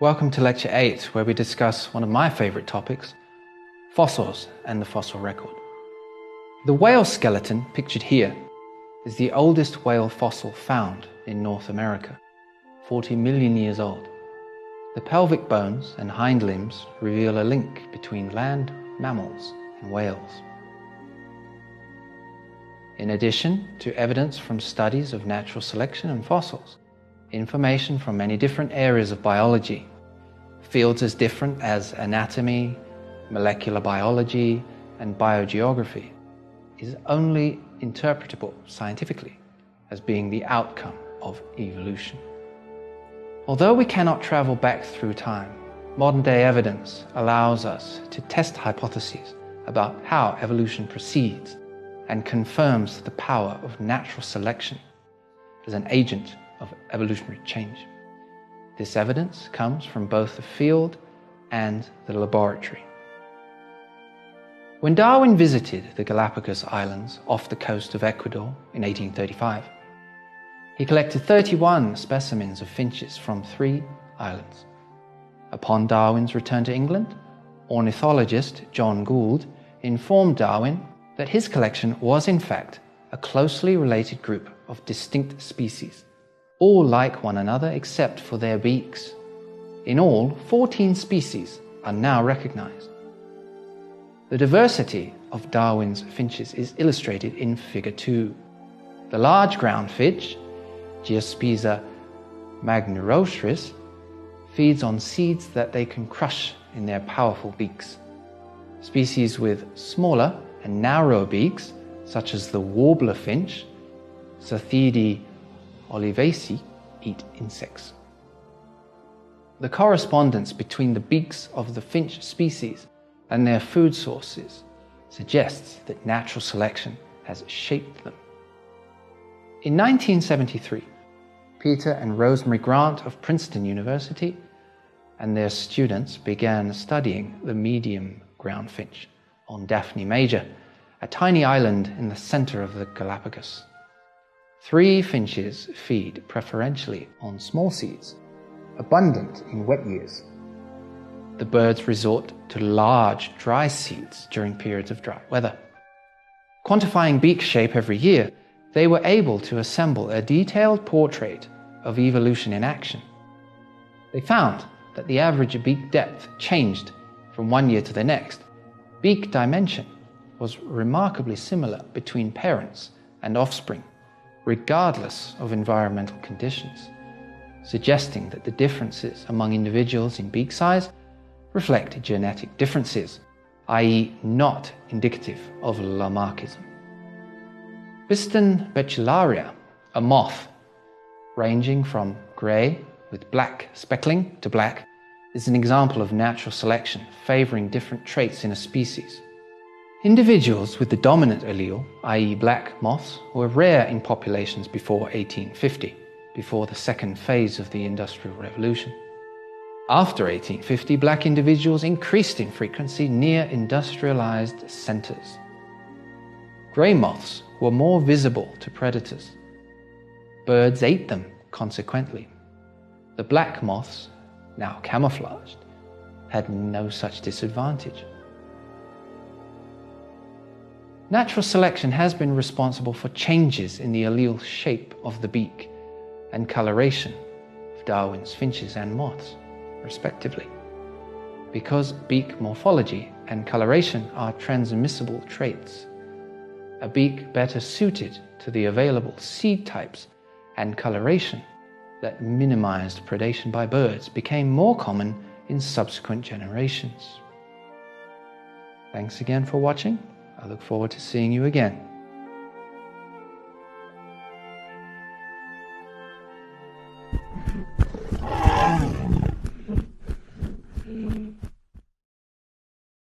Welcome to Lecture 8, where we discuss one of my favorite topics, fossils and the fossil record. The whale skeleton pictured here is the oldest whale fossil found in North America, 40 million years old. The pelvic bones and hind limbs reveal a link between land mammals and whales. In addition to evidence from studies of natural selection and fossils, information from many different areas of biology, fields as different as anatomy, molecular biology, and biogeography, is only interpretable scientifically as being the outcome of evolution. Although we cannot travel back through time, modern-day evidence allows us to test hypotheses about how evolution proceeds and confirms the power of natural selection as an agent of evolutionary change. This evidence comes from both the field and the laboratory. When Darwin visited the Galapagos Islands off the coast of Ecuador in 1835, he collected 31 specimens of finches from 3 islands. Upon Darwin's return to England, ornithologist John Gould informed Darwin that his collection was in fact a closely related group of distinct species, all like one another except for their beaks. In all, 14 species are now recognized. The diversity of Darwin's finches is illustrated in Figure 2. The large ground finch, Geospiza magnirostris, feeds on seeds that they can crush in their powerful beaks. Species with smaller and narrower beaks, such as the warbler finch, Sotheidae olivacea, eat insects. The correspondence between the beaks of the finch species and their food sources suggests that natural selection has shaped them. In 1973, Peter and Rosemary Grant of Princeton University and their students began studying the medium ground finch on Daphne Major, a tiny island in the center of the Galapagos. 3 finches feed preferentially on small seeds, abundant in wet years. The birds resort to large, dry seeds during periods of dry weather. Quantifying beak shape every year, they were able to assemble a detailed portrait of evolution in action. They found that the average beak depth changed from one year to the next. Beak dimension was remarkably similar between parents and offspring, regardless of environmental conditions, suggesting that the differences among individuals in beak size reflect genetic differences, i.e. not indicative of Lamarckism. Biston betullaria, a moth ranging from grey with black speckling to black, is an example of natural selection favoring different traits in a species. Individuals with the dominant allele, i.e. black moths, were rare in populations before 1850, before the second phase of the Industrial Revolution. After 1850, black individuals increased in frequency near industrialized centers. Grey moths were more visible to predators. Birds ate them consequently. The black moths, now camouflaged, had no such disadvantage. Natural selection has been responsible for changes in the allele shape of the beak and coloration of Darwin's finches and moths, respectively. Because beak morphology and coloration are transmissible traits, a beak better suited to the available seed types and coloration that minimized predation by birds became more common in subsequent generations. Thanks again for watching. I look forward to seeing you again.